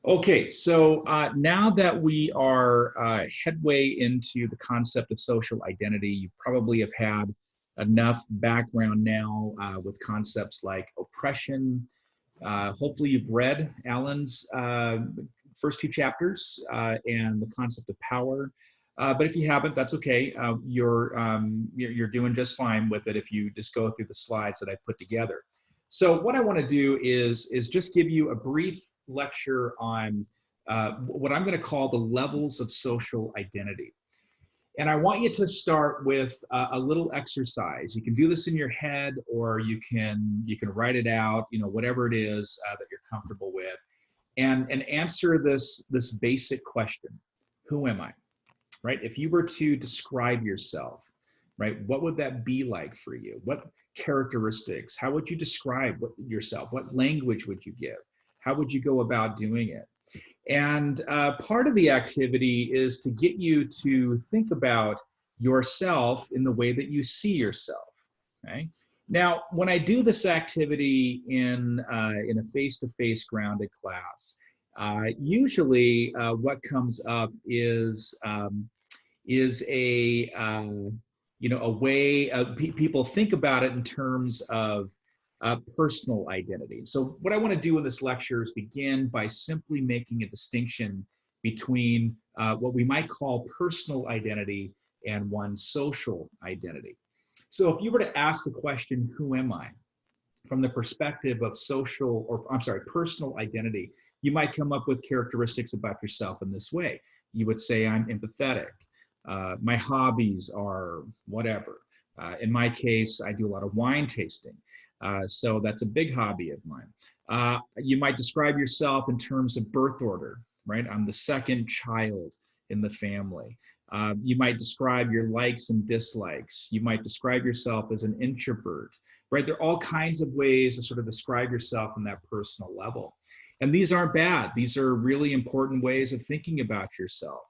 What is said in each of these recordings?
Okay, so now that we are headway into the concept of social identity, you probably have had enough background now with concepts like oppression. Hopefully, you've read Alan's first two chapters and the concept of power. But if you haven't, that's okay. You're doing just fine with it if you just go through the slides that I put together. So what I want to do is just give you a brief lecture on what I'm going to call the levels of social identity. And I want you to start with a little exercise. You can do this in your head, or you can write it out. Whatever it is that you're comfortable with, and answer this basic question: Who am I? Right? If you were to describe yourself, right, what would that be like for you? What characteristics? How would you describe yourself? What language would you give? How would you go about doing it? And part of the activity is to get you to think about yourself in the way that you see yourself. Okay. Now, when I do this activity in a face-to-face grounded class, usually what comes up is a way people think about it in terms of personal identity. So what I want to do in this lecture is begin by simply making a distinction between what we might call personal identity and one's social identity. So if you were to ask the question, who am I? From the perspective of personal identity, you might come up with characteristics about yourself in this way. You would say, I'm empathetic. My hobbies are whatever. In my case, I do a lot of wine tasting. So that's a big hobby of mine. You might describe yourself in terms of birth order, right? I'm the second child in the family. You might describe your likes and dislikes. You might describe yourself as an introvert, right? There are all kinds of ways to sort of describe yourself on that personal level. And these aren't bad. These are really important ways of thinking about yourself.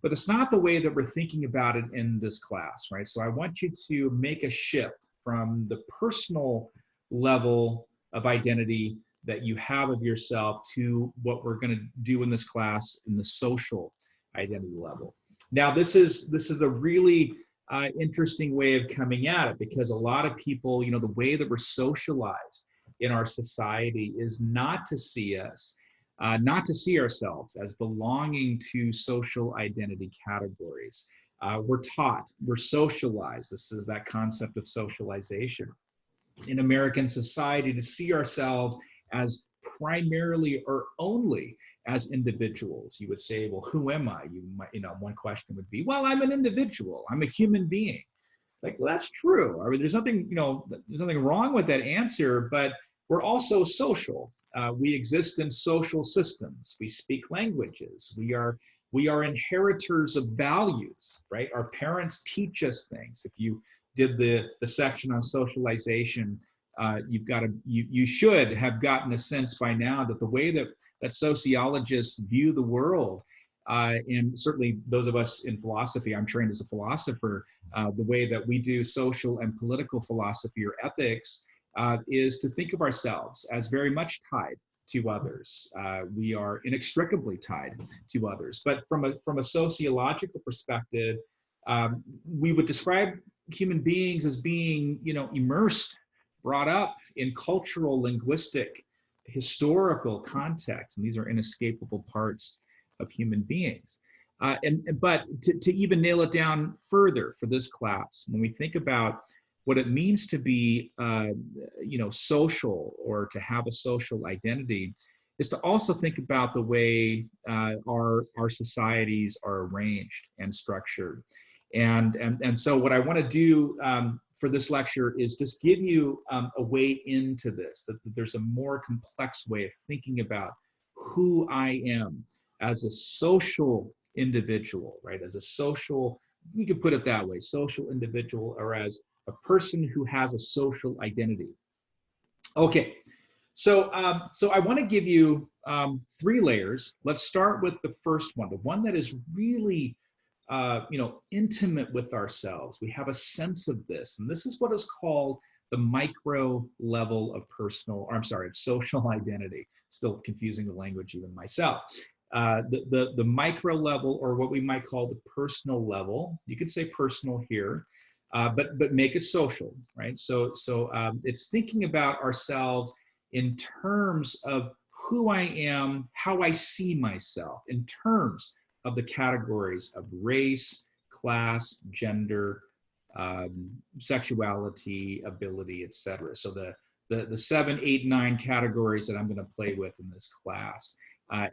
But it's not the way that we're thinking about it in this class, right? So I want you to make a shift from the personal level of identity that you have of yourself to what we're going to do in this class in the social identity level. Now, this is a really interesting way of coming at it, because a lot of people, the way that we're socialized in our society is not to see ourselves as belonging to social identity categories. We're socialized. This is that concept of socialization in American society, to see ourselves as primarily or only as individuals. You would say, well, who am I? One question would be, well, I'm an individual. I'm a human being. Like, well, that's true. I mean, there's nothing wrong with that answer, but we're also social. We exist in social systems. We speak languages. We are inheritors of values, right? Our parents teach us things. If you did the section on socialization, you should have gotten a sense by now that the way that sociologists view the world, and certainly those of us in philosophy, I'm trained as a philosopher, the way that we do social and political philosophy or ethics is to think of ourselves as very much tied to others. We are inextricably tied to others. But from a sociological perspective, we would describe human beings as being, immersed, brought up in cultural, linguistic, historical context, and these are inescapable parts of human beings. But to even nail it down further for this class, when we think about what it means to be, social, or to have a social identity, is to also think about the way our societies are arranged and structured. And so what I want to do for this lecture is just give you a way into this, that there's a more complex way of thinking about who I am as a social individual, right? As a social, you could put it that way, social individual, or as a person who has a social identity. Okay, so I want to give you three layers. Let's start with the first one, the one that is really intimate with ourselves. We have a sense of this, and this is what is called the micro level of personal, or I'm sorry, of social identity. Still confusing the language even myself. The micro level, or what we might call the personal level. You could say personal here, but make it social, right? So it's thinking about ourselves in terms of who I am, how I see myself, in terms of the categories of race, class, gender, sexuality, ability, etc. So the 7, 8, 9 categories that I'm going to play with in this class.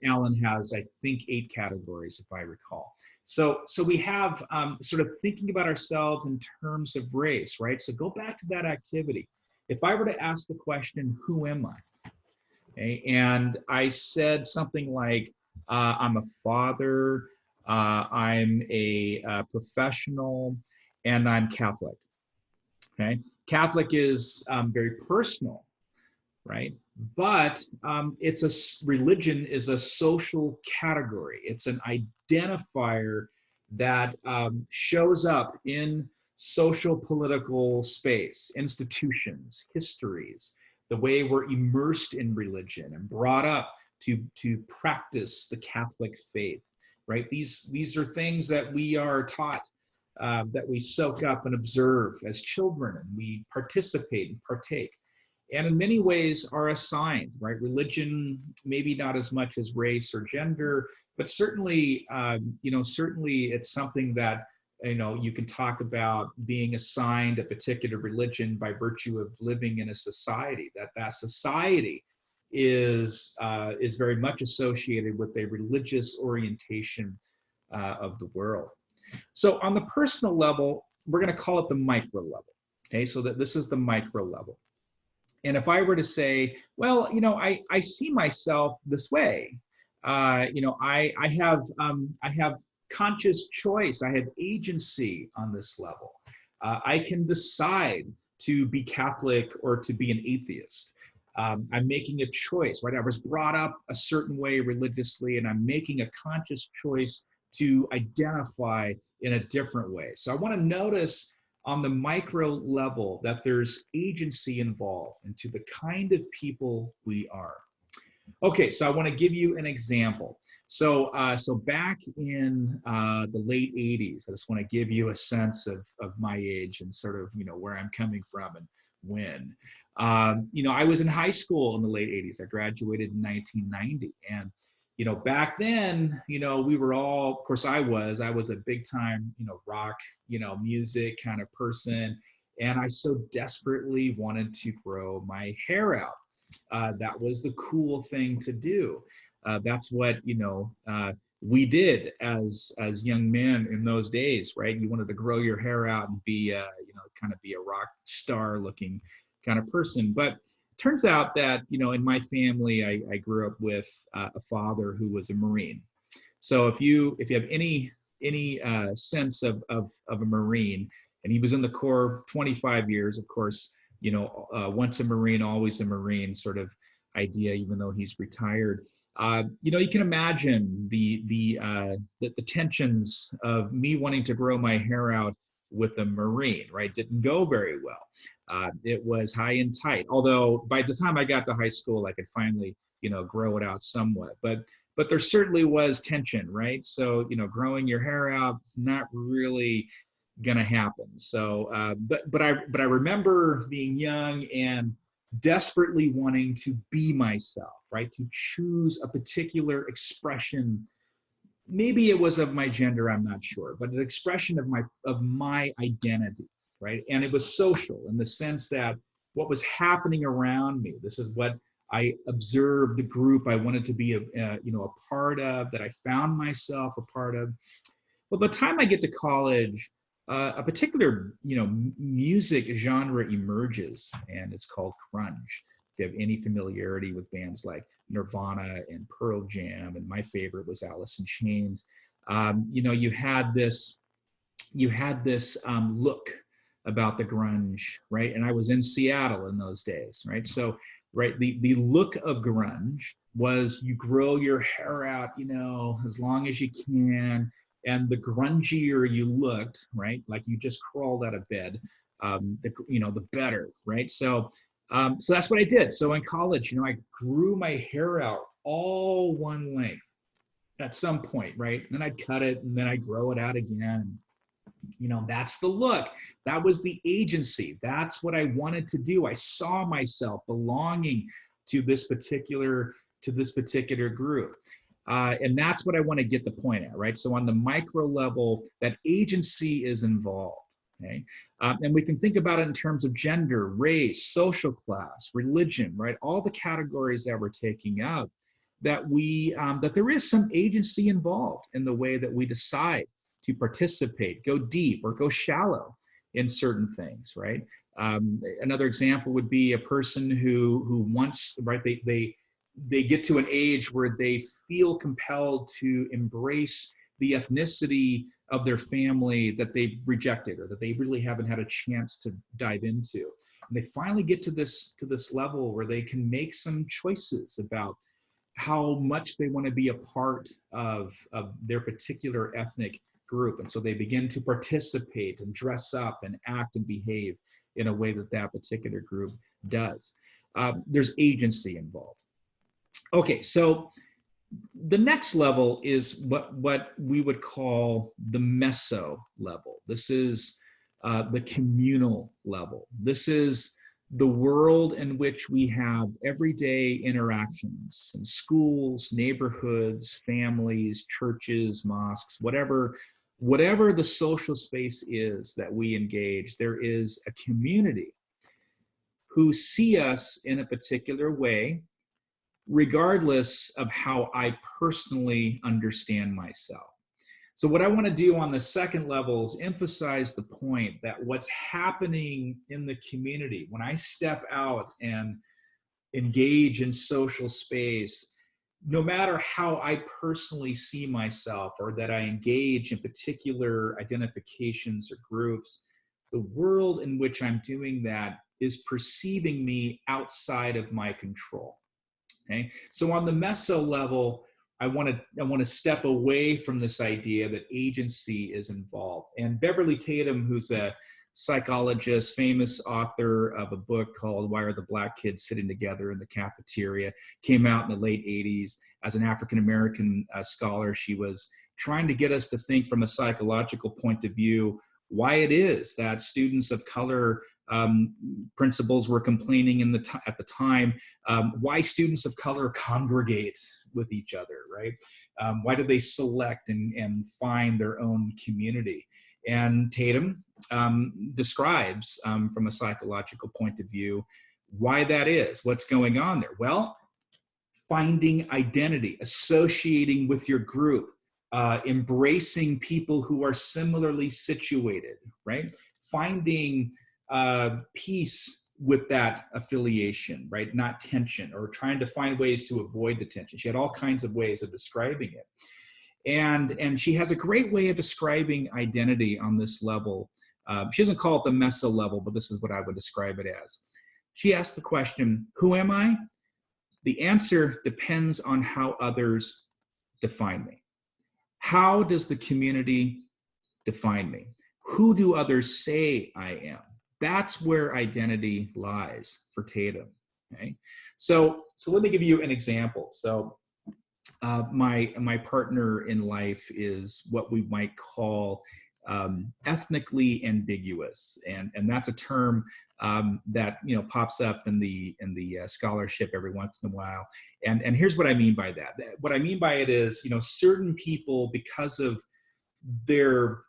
Alan has, I think, 8 categories, if I recall. So we have sort of thinking about ourselves in terms of race, right? So go back to that activity. If I were to ask the question, who am I? Okay, and I said something like, I'm a father, I'm a professional, and I'm Catholic. Okay, Catholic is very personal, right? But religion is a social category. It's an identifier that shows up in social political space, institutions, histories, the way we're immersed in religion and brought up to practice the Catholic faith, right? These are things that we are taught, that we soak up and observe as children, and we participate and partake, and in many ways are assigned, right? Religion, maybe not as much as race or gender, but certainly, certainly it's something that, you can talk about being assigned a particular religion by virtue of living in a society, that society is very much associated with a religious orientation of the world. So on the personal level, we're going to call it the micro level. Okay, so that this is the micro level. And if I were to say, well, I see myself this way, I have conscious choice, I have agency on this level. I can decide to be Catholic or to be an atheist. I'm making a choice, right? I was brought up a certain way religiously, and I'm making a conscious choice to identify in a different way. So I want to notice on the micro level that there's agency involved into the kind of people we are. Okay, so I want to give you an example. So back in the late 80s, I just want to give you a sense of my age and sort of, where I'm coming from and when. I was in high school in the late 80s. I graduated in 1990. And back then, we were all, of course I was a big time, rock, music kind of person. And I so desperately wanted to grow my hair out. That was the cool thing to do. That's what, we did as young men in those days, right? You wanted to grow your hair out and be, kind of be a rock star looking kind of person. But turns out that, in my family, I grew up with a father who was a Marine. So if you have any sense of a Marine, and he was in the Corps 25 years, of course, once a Marine, always a Marine sort of idea, even though he's retired. You can imagine the tensions of me wanting to grow my hair out with a Marine, right? Didn't go very well. It was high and tight. Although by the time I got to high school, I could finally, grow it out somewhat. But there certainly was tension, right? So, growing your hair out, not really gonna happen. So, but I remember being young and desperately wanting to be myself, right? To choose a particular expression. Maybe it was of my gender, I'm not sure, but an expression of my identity, right? And it was social in the sense that what was happening around me, this is what I observed, the group I wanted to be a part of, that I found myself a part of. Well, by the time I get to college, a particular music genre emerges, and it's called grunge. If you have any familiarity with bands like Nirvana and Pearl Jam, and my favorite was Alice in Chains, you had this look about the grunge, right? And I was in Seattle in those days, right? So, right, the look of grunge was you grow your hair out, as long as you can. And the grungier you looked, right, like you just crawled out of bed, the better, right? So that's what I did. So in college, I grew my hair out all one length at some point, right? And then I'd cut it and then I'd grow it out again. That's the look. That was the agency. That's what I wanted to do. I saw myself belonging to this particular group. And that's what I want to get the point at, right? So on the micro level, that agency is involved. Okay. And we can think about it in terms of gender, race, social class, religion, right? All the categories that we're taking up, that there is some agency involved in the way that we decide to participate, go deep or go shallow in certain things, right? Another example would be a person who wants, right? They get to an age where they feel compelled to embrace the ethnicity of their family that they've rejected or that they really haven't had a chance to dive into. And they finally get to this level where they can make some choices about how much they want to be a part of their particular ethnic group. And so they begin to participate and dress up and act and behave in a way that particular group does. There's agency involved. Okay, so the next level is what we would call the meso level. This is the communal level. This is the world in which we have everyday interactions in schools, neighborhoods, families, churches, mosques, whatever the social space is that we engage. There is a community who see us in a particular way, regardless of how I personally understand myself. So what I want to do on the second level is emphasize the point that what's happening in the community, when I step out and engage in social space, no matter how I personally see myself or that I engage in particular identifications or groups, the world in which I'm doing that is perceiving me outside of my control. Okay, so on the meso level, I want to step away from this idea that agency is involved. And Beverly Tatum, who's a psychologist, famous author of a book called Why Are the Black Kids Sitting Together in the Cafeteria, came out in the late 80s. As an African-American scholar, she was trying to get us to think from a psychological point of view why it is that students of color, principals were complaining at the time, why students of color congregate with each other, right? Why do they select and find their own community? And Tatum describes from a psychological point of view why that is, what's going on there. Well, finding identity, associating with your group, embracing people who are similarly situated, right? Finding peace with that affiliation, right? Not tension, or trying to find ways to avoid the tension. She had all kinds of ways of describing it. And she has a great way of describing identity on this level. She doesn't call it the meso level, but this is what I would describe it as. She asks the question, who am I? The answer depends on how others define me. How does the community define me? Who do others say I am? That's where identity lies for Tatum. Okay, so let me give you an example. So my partner in life is what we might call ethnically ambiguous, and that's a term that pops up in the scholarship every once in a while. And here's what I mean by that. What I mean by it is, certain people, because of their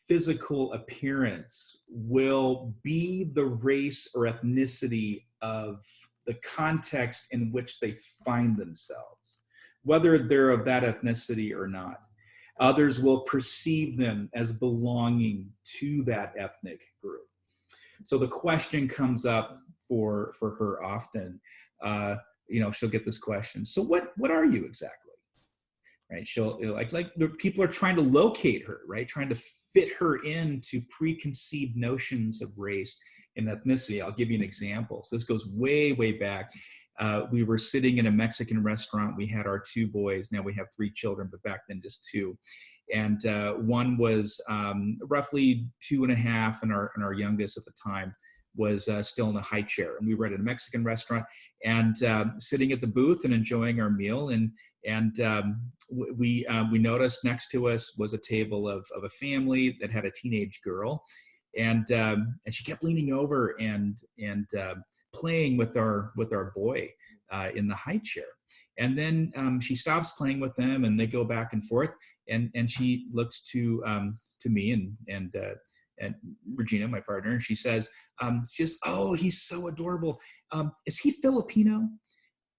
physical appearance, will be the race or ethnicity of the context in which they find themselves, whether they're of that ethnicity or not. Others will perceive them as belonging to that ethnic group. So the question comes up for her often. She'll get this question. So what are you exactly? Right? She'll like people are trying to locate her, right? Trying to fit her into preconceived notions of race and ethnicity. I'll give you an example. So this goes way, way back. We were sitting in a Mexican restaurant. We had our 2 boys. Now we have 3 children, but back then just 2. And one was roughly 2.5, and our youngest at the time was still in a high chair. And we were at a Mexican restaurant and sitting at the booth and enjoying our meal. And we noticed next to us was a table of a family that had a teenage girl, and she kept leaning over and playing with our boy in the high chair. And then she stops playing with them, and they go back and forth. And she looks to me and Regina, my partner, and she says, "Oh, he's so adorable. Is he Filipino?"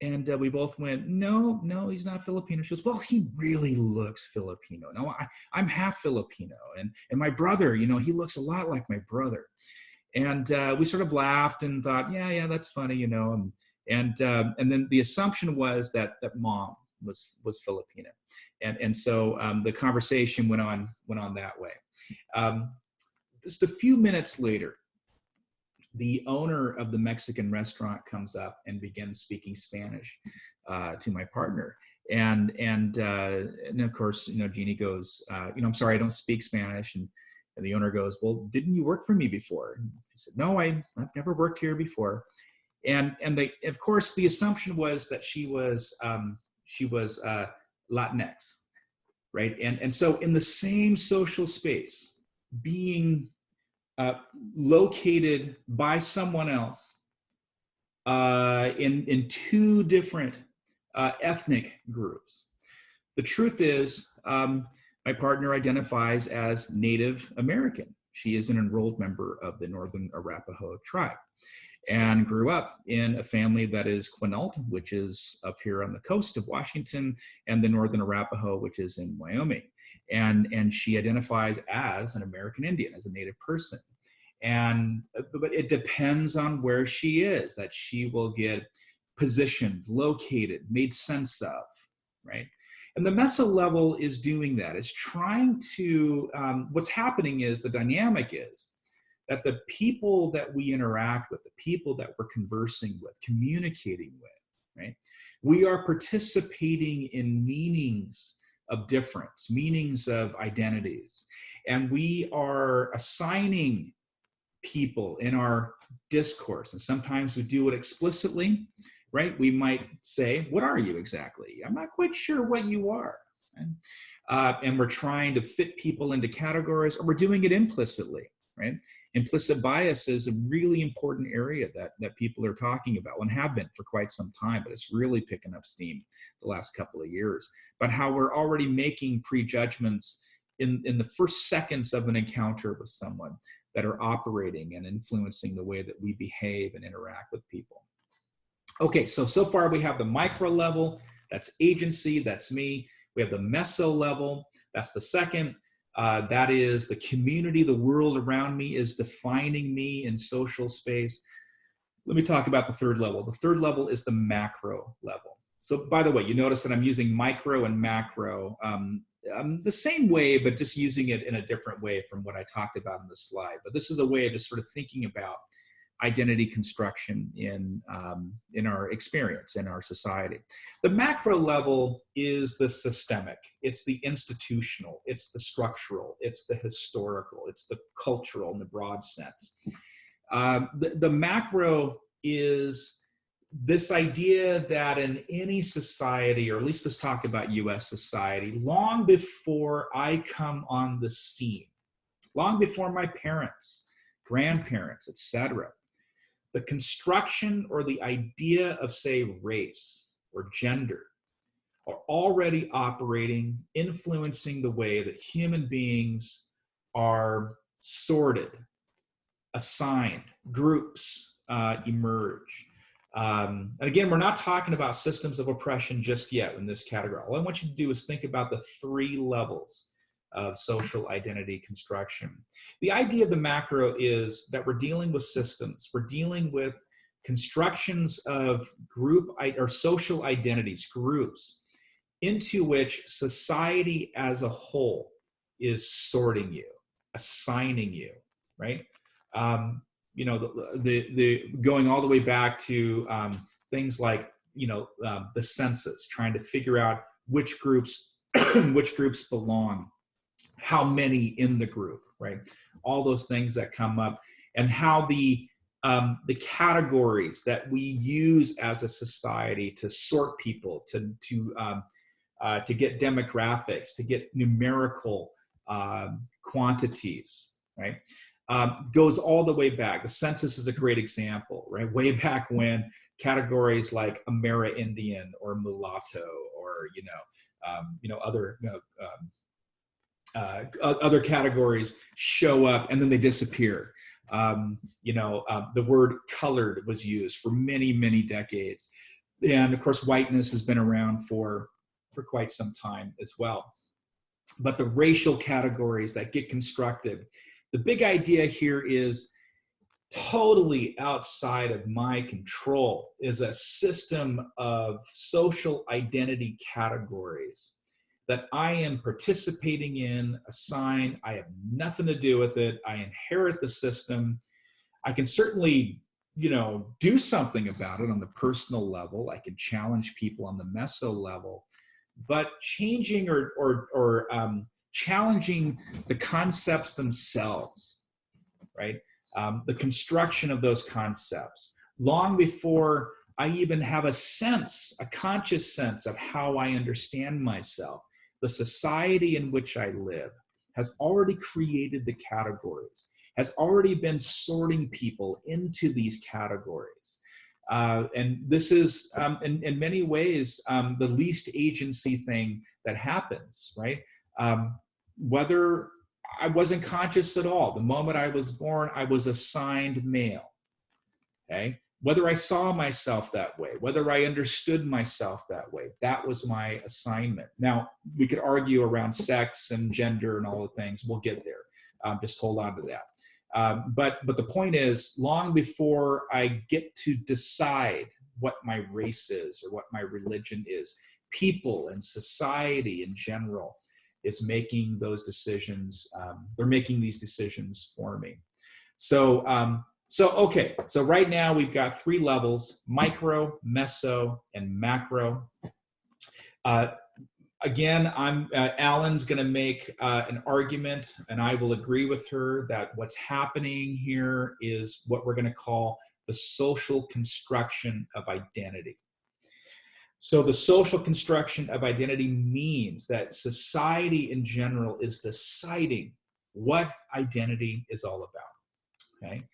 And we both went, no, he's not Filipino. She goes, well, he really looks Filipino. No, I'm half Filipino. And my brother, he looks a lot like my brother. And we sort of laughed and thought, yeah, that's funny, And then the assumption was that mom was Filipino. And so the conversation went on that way. Just a few minutes later, the owner of the Mexican restaurant comes up and begins speaking Spanish to my partner. And of course, Jeannie goes, I'm sorry, I don't speak Spanish. And the owner goes, well, didn't you work for me before? And she said, no, I've never worked here before. And they, of course, the assumption was that she was Latinx, right? And so in the same social space, being located by someone else in 2 different ethnic groups. The truth is, my partner identifies as Native American. She is an enrolled member of the Northern Arapaho tribe and grew up in a family that is Quinault, which is up here on the coast of Washington, and the Northern Arapaho, which is in Wyoming. And she identifies as an American Indian, as a Native person. But it depends on where she is, that she will get positioned, located, made sense of, right? And the meso level is doing that. It's trying to, what's happening is, the dynamic is that the people that we interact with, the people that we're conversing with, communicating with, right? We are participating in meanings of difference, meanings of identities. And we are assigning people in our discourse. And sometimes we do it explicitly, right? We might say, what are you exactly? I'm not quite sure what you are. And we're trying to fit people into categories, or we're doing it implicitly, right? Implicit bias is a really important area that people are talking about and have been for quite some time, but it's really picking up steam the last couple of years. But how we're already making prejudgments in the first seconds of an encounter with someone that are operating and influencing the way that we behave and interact with people. Okay, so far we have the micro level, that's agency, that's me. We have the meso level, that's the second. That is the community, the world around me is defining me in social space. Let me talk about the third level. The third level is the macro level. So by the way, you notice that I'm using micro and macro the same way, but just using it in a different way from what I talked about in the slide. But this is a way of just sort of thinking about identity construction in our experience, in our society. The macro level is the systemic, it's the institutional, it's the structural, it's the historical, it's the cultural in the broad sense. The macro is this idea that in any society, or at least let's talk about US society, long before I come on the scene, long before my parents, grandparents, etc., the construction or the idea of, say, race or gender are already operating, influencing the way that human beings are sorted, assigned, groups emerge. And again, we're not talking about systems of oppression just yet in this category. All I want you to do is think about the 3 levels of social identity construction. The idea of the macro is that we're dealing with systems. We're dealing with constructions of group or social identities, groups, into which society as a whole is sorting you, assigning you, right? The going all the way back to things like, the census, trying to figure out which groups, which groups belong, how many in the group, right? All those things that come up, and how the categories that we use as a society to sort people, to get demographics, to get numerical quantities, right? Goes all the way back. The census is a great example, right? Way back when categories like Amerindian or mulatto, or other categories show up and then they disappear. The word colored was used for many, many decades, and of course, whiteness has been around for quite some time as well. But the racial categories that get constructed, the big idea here is totally outside of my control, is a system of social identity categories that I am participating in, assigned. I have nothing to do with it. I inherit the system. I can certainly, do something about it on the personal level. I can challenge people on the meso level, but changing or challenging the concepts themselves, right? The construction of those concepts, long before I even have a conscious sense of how I understand myself. The society in which I live has already created the categories, has already been sorting people into these categories. And this is, in many ways, the least agency thing that happens, right? Whether I wasn't conscious at all. The moment I was born, I was assigned male, okay? Whether I saw myself that way, whether I understood myself that way, that was my assignment. Now, we could argue around sex and gender and all the things. We'll get there. Just hold on to that. But the point is, long before I get to decide what my race is or what my religion is, people and society in general is making those decisions. They're making these decisions for me. So right now we've got 3 levels: micro, meso, and macro. Again, Alan's going to make an argument, and I will agree with her that what's happening here is what we're going to call the social construction of identity. So the social construction of identity means that society in general is deciding what identity is all about, okay?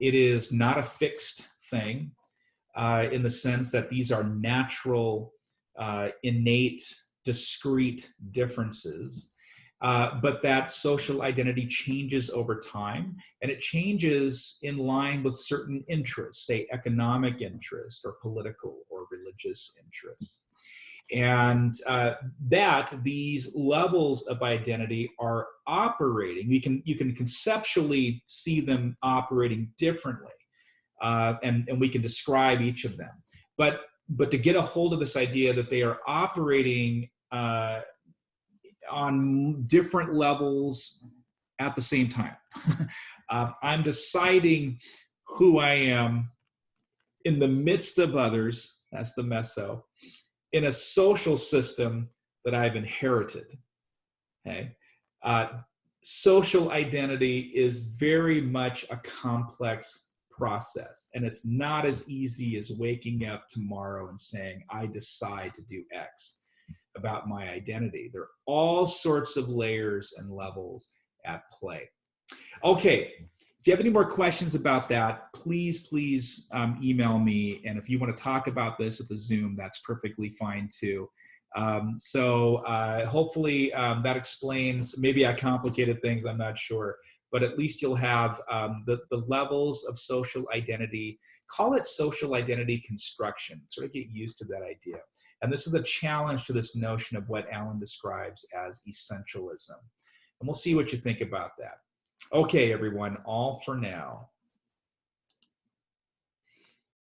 It is not a fixed thing in the sense that these are natural, innate, discrete differences, but that social identity changes over time, and it changes in line with certain interests, say economic interest or political or religious interests. And that these levels of identity are operating, you can conceptually see them operating differently, and we can describe each of them. But to get a hold of this idea that they are operating on different levels at the same time. I'm deciding who I am in the midst of others, that's the meso, in a social system that I've inherited, okay? Social identity is very much a complex process, and it's not as easy as waking up tomorrow and saying, I decide to do X about my identity. There are all sorts of layers and levels at play. Okay, if you have any more questions about that, please email me. And if you want to talk about this at the Zoom, that's perfectly fine too. Hopefully that explains, maybe I complicated things, I'm not sure, but at least you'll have the levels of social identity. Call it social identity construction, sort of get used to that idea. And this is a challenge to this notion of what Alan describes as essentialism. And we'll see what you think about that. Okay, everyone, all for now.